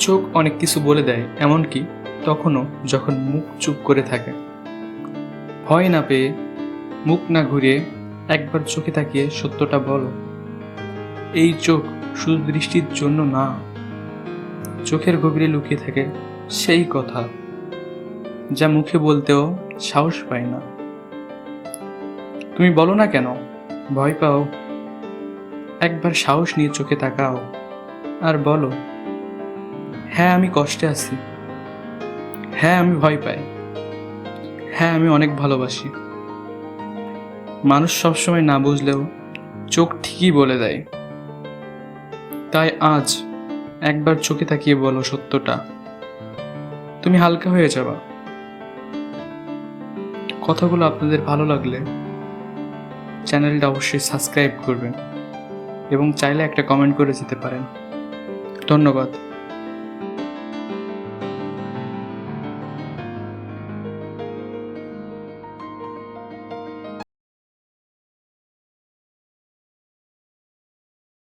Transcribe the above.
চোখ অনেক কিছু বলে দেয়, এমনকি তখনও যখন মুখ চুপ করে থাকে। ভয় না পেয়ে, মুখ না ঘুরিয়ে একবার চোখে তাকিয়ে সত্যটা বলো। এই চোখ শুধু দৃষ্টির জন্য না, চোখের গভীরে লুকিয়ে থাকে সেই কথা যা মুখে বলতেও সাহস পায় না। তুমি বলো না কেন ভয় পাও? একবার সাহস নিয়ে চোখে তাকাও আর বলো, হ্যাঁ আমি কষ্টে আছি, হ্যাঁ আমি ভয় পাই, হ্যাঁ আমি অনেক ভালোবাসি। মানুষ সবসময় না বুঝলেও চোখ ঠিকই বলে দেয়। তাই আজ একবার চোখে তাকিয়ে বলো সত্যটা, তুমি হালকা হয়ে যাবা। কথাগুলো আপনাদের ভালো লাগলে চ্যানেলটা অবশ্যই সাবস্ক্রাইব করবেন এবং চাইলে একটা কমেন্ট করে যেতে পারেন। ধন্যবাদ।